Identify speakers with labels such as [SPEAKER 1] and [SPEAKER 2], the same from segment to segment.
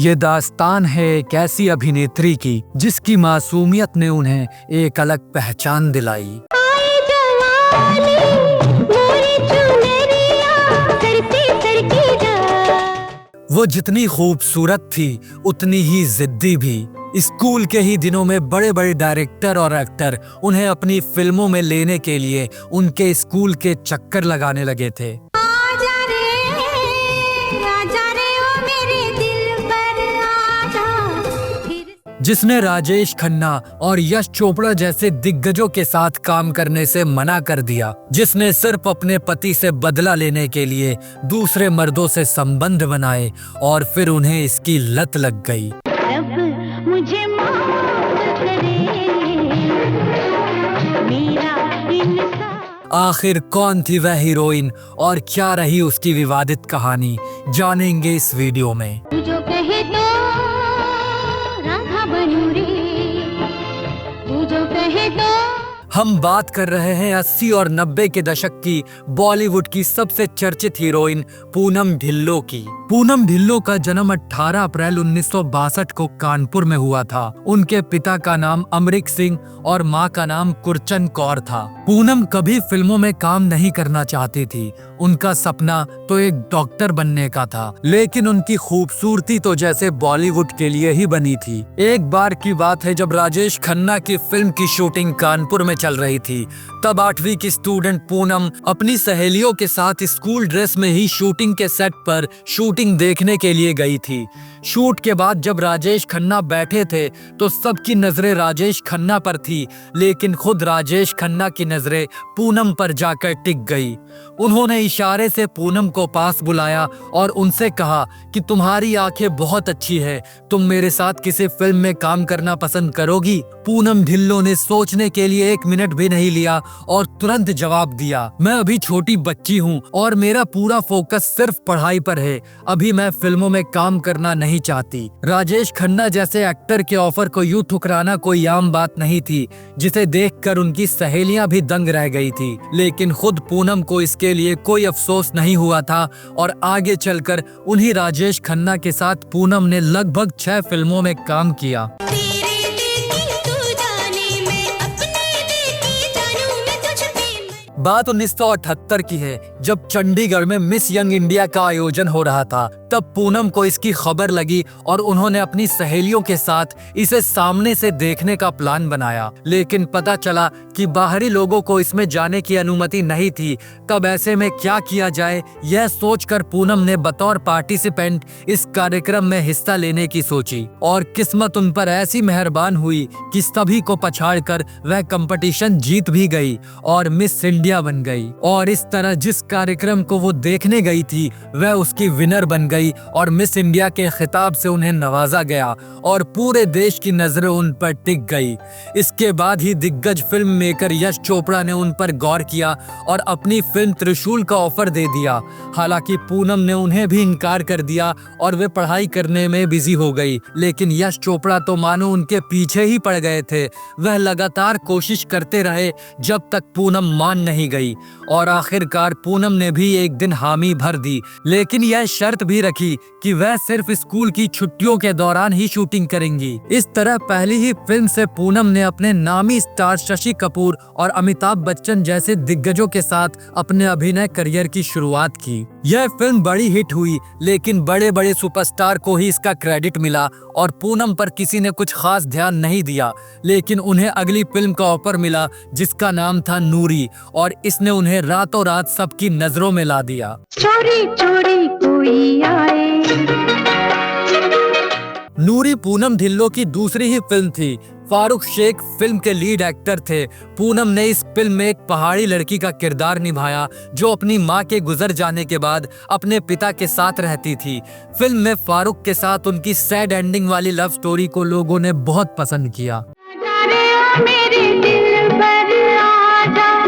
[SPEAKER 1] ये दास्तान है एक ऐसी अभिनेत्री की जिसकी मासूमियत ने उन्हें एक अलग पहचान दिलाई। वो जितनी खूबसूरत थी उतनी ही जिद्दी भी। स्कूल के ही दिनों में बड़े बड़े डायरेक्टर और एक्टर उन्हें अपनी फिल्मों में लेने के लिए उनके स्कूल के चक्कर लगाने लगे थे। जिसने राजेश खन्ना और यश चोपड़ा जैसे दिग्गजों के साथ काम करने से मना कर दिया, जिसने सिर्फ अपने पति से बदला लेने के लिए दूसरे मर्दों से संबंध बनाए और फिर उन्हें इसकी लत लग गई।
[SPEAKER 2] रब मुझे माफ करे, मेरा इंसान।
[SPEAKER 1] आखिर कौन थी वह हीरोइन और क्या रही उसकी विवादित कहानी, जानेंगे इस वीडियो में।
[SPEAKER 2] जो कहे तो राधा बनूं रे, तू जो कहे तो।
[SPEAKER 1] हम बात कर रहे हैं 80 और 90 के दशक की बॉलीवुड की सबसे चर्चित हीरोइन पूनम ढिल्लों की। पूनम ढिल्लों का जन्म 18 अप्रैल 1962 को कानपुर में हुआ था। उनके पिता का नाम अमरिक सिंह और मां का नाम कुरचन कौर था। पूनम कभी फिल्मों में काम नहीं करना चाहती थी। उनका सपना तो एक डॉक्टर बनने का था, लेकिन उनकी खूबसूरती तो जैसे बॉलीवुड के लिए ही बनी थी। एक बार की बात है जब राजेश खन्ना की फिल्म की शूटिंग कानपुर में चल रही थी, तब 8वीं की स्टूडेंट पूनम अपनी सहेलियों के साथ स्कूल ड्रेस में ही शूटिंग के सेट पर शूटिंग देखने के लिए गई थी। शूट के बाद जब राजेश खन्ना बैठे थे तो सबकी नजरें राजेश खन्ना पर थी, लेकिन खुद राजेश खन्ना की नजरें पूनम पर जाकर टिक गई। उन्होंने इशारे से पूनम को पास बुलाया और उनसे कहा कि तुम्हारी आंखें बहुत अच्छी है, तुम मेरे साथ किसी फिल्म में काम करना पसंद करोगी? पूनम ढिल्लों ने सोचने के लिए 1 मिनट भी नहीं लिया और तुरंत जवाब दिया, मैं अभी छोटी बच्ची हूँ और मेरा पूरा फोकस सिर्फ पढ़ाई पर है, अभी मैं फिल्मों में काम करना नहीं चाहती। राजेश खन्ना जैसे एक्टर के ऑफर को यूं ठुकराना कोई आम बात नहीं थी, जिसे देखकर उनकी सहेलियां भी दंग रह गई थी। लेकिन खुद पूनम को इसके लिए कोई अफसोस नहीं हुआ था और आगे चलकर उन्हीं राजेश खन्ना के साथ पूनम ने लगभग 6 फिल्मों में काम किया। बात 1978 की है, जब चंडीगढ़ में मिस यंग इंडिया का आयोजन हो रहा था। तब पूनम को इसकी खबर लगी और उन्होंने अपनी सहेलियों के साथ इसे सामने से देखने का प्लान बनाया, लेकिन पता चला कि बाहरी लोगों को इसमें जाने की अनुमति नहीं थी। तब ऐसे में क्या किया जाए, यह सोचकर पूनम ने बतौर पार्टिसिपेंट इस कार्यक्रम में हिस्सा लेने की सोची और किस्मत उन पर ऐसी मेहरबान हुई कि सभी को पछाड़कर वह कंपटीशन जीत भी गई और मिस इंडिया बन गई। और इस तरह जिस कार्यक्रम को वो देखने गई थी वह उसकी विनर बन गई और मिस इंडिया के खिताब से उन्हें नवाजा गया और पूरे देश की नजरें उन पर टिक गई। इसके बाद ही दिग्गज फिल्म मेकर यश चोपड़ा ने उन पर गौर किया और अपनी फिल्म त्रिशूल का ऑफर दे दिया। हालांकि पूनम ने उन्हें भी इनकार कर दिया और वे पढ़ाई करने में बिजी हो गई, लेकिन यश चोपड़ा तो मानो उनके पीछे ही पड़ गए थे। वह लगातार कोशिश करते रहे जब तक पूनम मान नहीं गई और आखिरकार पूनम ने भी एक दिन हामी भर दी, लेकिन यह शर्त भी रखी कि वह सिर्फ स्कूल की छुट्टियों के दौरान ही शूटिंग करेंगी। इस तरह पहली ही फिल्म से पूनम ने अपने नामी स्टार शशि कपूर और अमिताभ बच्चन जैसे दिग्गजों के साथ अपने अभिनय करियर की शुरुआत की। यह फिल्म बड़ी हिट हुई, लेकिन बड़े बड़े सुपरस्टार को ही इसका क्रेडिट मिला और पूनम पर किसी ने कुछ खास ध्यान नहीं दिया। लेकिन उन्हें अगली फिल्म का ऑफर मिला जिसका नाम था नूरी, और इसने उन्हें रातों रात सबकी नजरों में ला दिया।
[SPEAKER 2] चोरी चोरी कोई आए।
[SPEAKER 1] नूरी पूनम ढिल्लों की दूसरी ही फिल्म थी। फारूक शेख फिल्म के लीड एक्टर थे। पूनम ने इस फिल्म में एक पहाड़ी लड़की का किरदार निभाया जो अपनी मां के गुजर जाने के बाद अपने पिता के साथ रहती थी। फिल्म में फारूक के साथ उनकी सैड एंडिंग वाली लव स्टोरी को लोगों ने बहुत पसंद किया।
[SPEAKER 2] मेरे दिल पर आजा,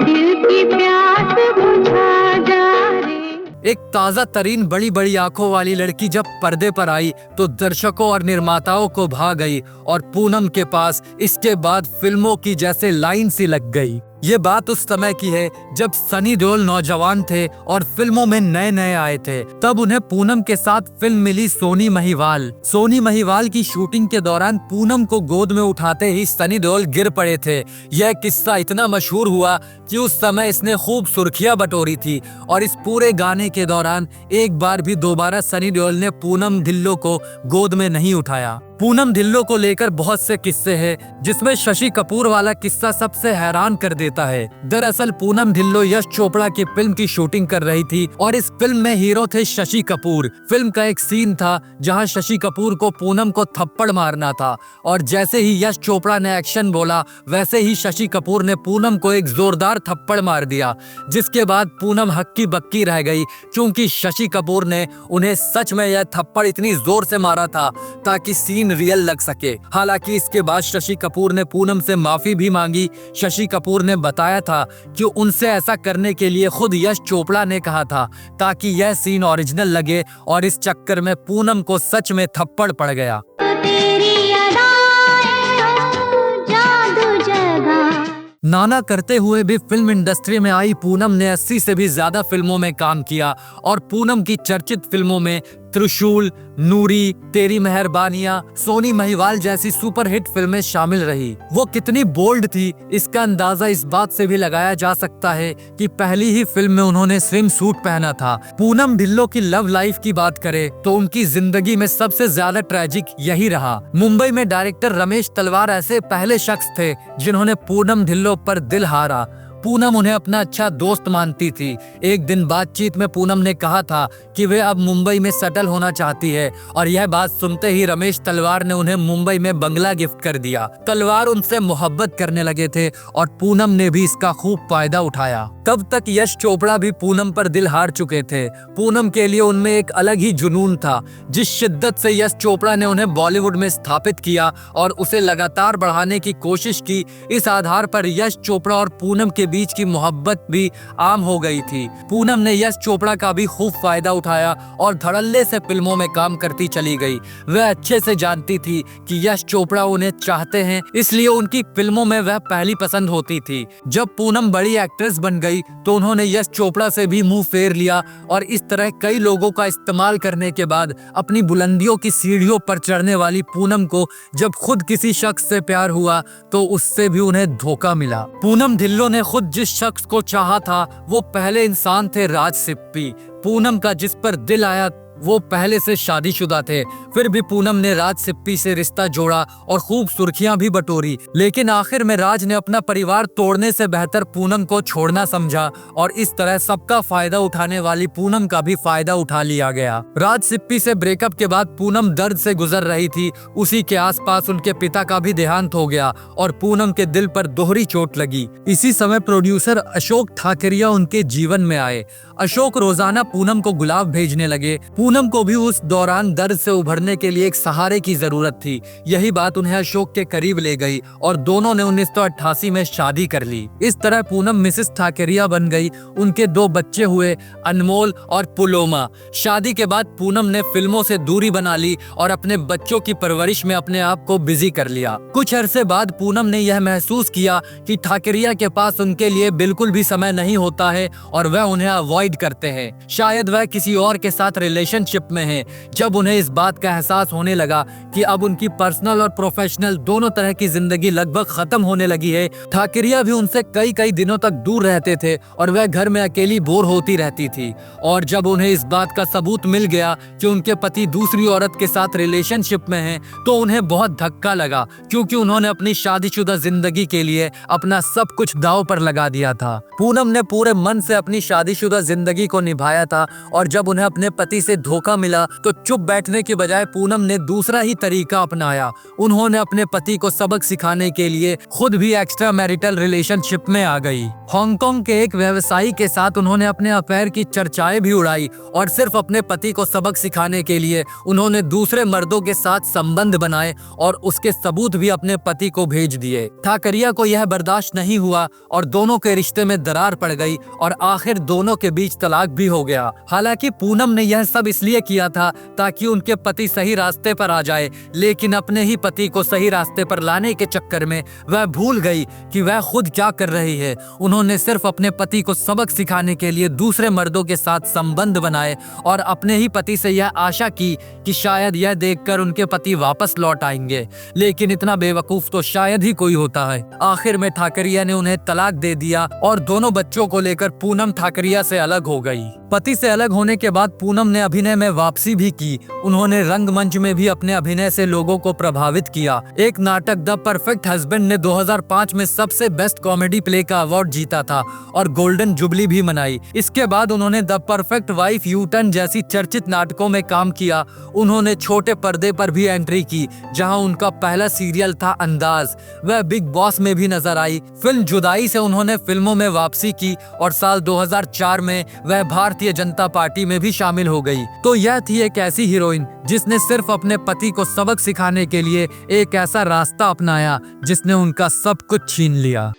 [SPEAKER 2] दिल की प्यास बुझा जा रे।
[SPEAKER 1] एक ताजा तरीन बड़ी बड़ी आंखों वाली लड़की जब पर्दे पर आई तो दर्शकों और निर्माताओं को भा गई और पूनम के पास इसके बाद फिल्मों की जैसे लाइन सी लग गई। ये बात उस समय की है जब सनी देओल नौजवान थे और फिल्मों में नए नए आए थे। तब उन्हें पूनम के साथ फिल्म मिली सोनी महिवाल। सोनी महिवाल की शूटिंग के दौरान पूनम को गोद में उठाते ही सनी देओल गिर पड़े थे। यह किस्सा इतना मशहूर हुआ कि उस समय इसने खूब सुर्खियां बटोरी थी और इस पूरे गाने के दौरान एक बार भी दोबारा सनी देओल ने पूनम ढिल्लों को गोद में नहीं उठाया। पूनम ढिल्लों को लेकर बहुत से किस्से हैं, जिसमें शशि कपूर वाला किस्सा सबसे हैरान कर देता है। दरअसल पूनम ढिल्लों यश चोपड़ा की फिल्म की शूटिंग कर रही थी और इस फिल्म में हीरो थे शशि कपूर। फिल्म का एक सीन था जहां शशि कपूर को पूनम को थप्पड़ मारना था और जैसे ही यश चोपड़ा ने एक्शन बोला वैसे ही शशि कपूर ने पूनम को एक जोरदार थप्पड़ मार दिया, जिसके बाद पूनम हक्की बक्की रह गई क्योंकि शशि कपूर ने उन्हें सच में यह थप्पड़ इतनी जोर से मारा था ताकि सीन रियल लग सके। हालांकि इसके बाद शशि कपूर ने पूनम से माफी भी मांगी। शशि कपूर ने बताया था कि उनसे ऐसा करने के लिए खुद यश चोपड़ा ने कहा था ताकि यह सीन ओरिजिनल लगे और इस चक्कर में पूनम को सच में थप्पड़ पड़ गया।
[SPEAKER 2] तेरी अदाएं ओ जादू जगा।
[SPEAKER 1] नाना करते हुए भी फिल्म इंडस्ट्री में आई पूनम ने 80 से भी ज्यादा फिल्मों में काम किया और पूनम की चर्चित फिल्मों में त्रिशूल, नूरी, तेरी मेहरबानियां, सोनी महिवाल जैसी सुपरहिट फिल्में शामिल रही। वो कितनी बोल्ड थी इसका अंदाजा इस बात से भी लगाया जा सकता है कि पहली ही फिल्म में उन्होंने स्विम सूट पहना था। पूनम ढिल्लों की लव लाइफ की बात करें तो उनकी जिंदगी में सबसे ज्यादा ट्रेजिक यही रहा। मुंबई में डायरेक्टर रमेश तलवार ऐसे पहले शख्स थे जिन्होंने पूनम ढिल्लों पर दिल हारा। पूनम उन्हें अपना अच्छा दोस्त मानती थी। एक दिन बातचीत में पूनम ने कहा था कि वे अब मुंबई में सेटल होना चाहती है और यह बात सुनते ही रमेश तलवार ने उन्हें मुंबई में बंगला गिफ्ट कर दिया। तलवार उनसे मोहब्बत करने लगे थे और पूनम ने भी इसका खूब फायदा उठाया। तब तक यश चोपड़ा भी पूनम पर दिल हार चुके थे। पूनम के लिए उनमें एक अलग ही जुनून था। जिस शिद्दत से यश चोपड़ा ने उन्हें बॉलीवुड में स्थापित किया और उसे लगातार बढ़ाने की कोशिश की, इस आधार पर यश चोपड़ा और पूनम के बीच की मोहब्बत भी आम हो गई थी। पूनम ने यश चोपड़ा का भी खूब फायदा उठाया और धड़ल्ले से फिल्मों में काम करती चली गई। वह अच्छे से जानती थी कि यश चोपड़ा उन्हें चाहते हैं, इसलिए उनकी फिल्मों में वह पहली पसंद होती थी। जब पूनम बड़ी एक्ट्रेस बन गई तो उन्होंने यश चोपड़ा से भी मुंह फेर लिया और इस तरह कई लोगों का इस्तेमाल करने के बाद अपनी बुलंदियों की सीढ़ियों पर चढ़ने वाली पूनम को जब खुद किसी शख्स से प्यार हुआ तो उससे भी उन्हें धोखा मिला। पूनम ढिल्लों ने खुद जिस शख्स को चाहा था वो पहले इंसान थे राज सिप्पी। पूनम का जिस पर दिल आया वो पहले से शादीशुदा थे, फिर भी पूनम ने राज सिप्पी से रिश्ता जोड़ा और खूब सुर्खियां भी बटोरी। लेकिन आखिर में राज ने अपना परिवार तोड़ने से बेहतर पूनम को छोड़ना समझा और इस तरह सबका फायदा उठाने वाली पूनम का भी फायदा उठा लिया गया। राज सिप्पी से ब्रेकअप के बाद पूनम दर्द से गुजर रही थी। उसी के आसपास उनके पिता का भी देहांत हो गया और पूनम के दिल पर दोहरी चोट लगी। इसी समय प्रोड्यूसर अशोक ठाकरिया उनके जीवन में आए। अशोक रोजाना पूनम को गुलाब भेजने लगे। पूनम को भी उस दौरान दर्द से उभरने के लिए एक सहारे की जरूरत थी। यही बात उन्हें अशोक के करीब ले गई और दोनों ने 1988 में शादी कर ली। इस तरह पूनम मिसेस ठाकरिया बन गई। उनके 2 बच्चे हुए, अनमोल और पुलोमा। शादी के बाद पूनम ने फिल्मों से दूरी बना ली और अपने बच्चों की परवरिश में अपने आप को बिजी कर लिया। कुछ अरसे बाद पूनम ने यह महसूस किया कि ठाकरिया के पास उनके लिए बिल्कुल भी समय नहीं होता है और वह उन्हें अवॉइड करते हैं। शायद वह किसी और के साथ रिलेशनशिप में हैं। जब उन्हें इस बात का एहसास होने लगा कि अब उनकी पर्सनल और प्रोफेशनल दोनों तरह की जिंदगी लगभग खत्म होने लगी है, ठाकरिया भी उनसे कई दिनों तक दूर रहते थे और वह घर में अकेली बोर होती रहती थी। और जब उन्हें इस बात का सबूत मिल गया कि उनके पति दूसरी औरत के साथ रिलेशनशिप में हैं, तो उन्हें बहुत धक्का लगा क्योंकि उन्होंने अपनी शादीशुदा जिंदगी के लिए अपना सब कुछ दांव पर लगा दिया था। पूनम ने पूरे मन से अपनी शादीशुदा जिंदगी को निभाया था और जब उन्हें अपने पति से धोखा मिला तो चुप बैठने के बजाय पूनम ने दूसरा ही तरीका अपनाया। उन्होंने अपने पति को सबक सिखाने के लिए खुद भी एक्स्ट्रा मैरिटल रिलेशनशिप में आ गई। हांगकांग के एक व्यवसायी के साथ उन्होंने अपने अफेयर की चर्चाएं भी उड़ाई और सिर्फ अपने पति को सबक सिखाने के लिए उन्होंने दूसरे मर्दों के साथ संबंध बनाए और उसके सबूत भी अपने पति को भेज दिए। ठाकरिया को यह बर्दाश्त नहीं हुआ और दोनों के रिश्ते में दरार पड़ गई और आखिर दोनों के बीच तलाक भी हो गया। हालांकि पूनम ने यह सब इसलिए किया था ताकि उनके पति पति सही रास्ते पर आ जाए, लेकिन अपने ही पति को सही रास्ते पर लाने के चक्कर में वह भूल गई कि वह खुद क्या कर रही है। उन्होंने सिर्फ अपने पति को सबक सिखाने के लिए दूसरे मर्दों के साथ संबंध बनाए और अपने ही पति से यह आशा की कि शायद यह देखकर उनके पति वापस लौट आएंगे, लेकिन इतना बेवकूफ तो शायद ही कोई होता है। आखिर में ठाकरिया ने उन्हें तलाक दे दिया और दोनों बच्चों को लेकर पूनम ठाकरिया से अलग हो गई। पति से अलग होने के बाद पूनम ने अभिनय में वापसी भी की। उन्होंने रंगमंच में भी अपने अभिनय से लोगों को प्रभावित किया। एक नाटक द परफेक्ट हस्बैंड ने 2005 में सबसे बेस्ट कॉमेडी प्ले का अवार्ड जीता था और गोल्डन जुबली भी मनाई। इसके बाद उन्होंने the perfect wife, U turn जैसी चर्चित नाटकों में काम किया। उन्होंने छोटे पर्दे पर भी एंट्री की, जहां उनका पहला सीरियल था अंदाज। वह बिग बॉस में भी नजर आई। फिल्म जुदाई से उन्होंने फिल्मों में वापसी की और साल 2004 में वह भारतीय जनता पार्टी में भी शामिल हो गई। तो यह थी एक ऐसी हीरोइन जिसने सिर्फ अपने पति को सबक सिखाने के लिए एक ऐसा रास्ता अपनाया जिसने उनका सब कुछ छीन लिया।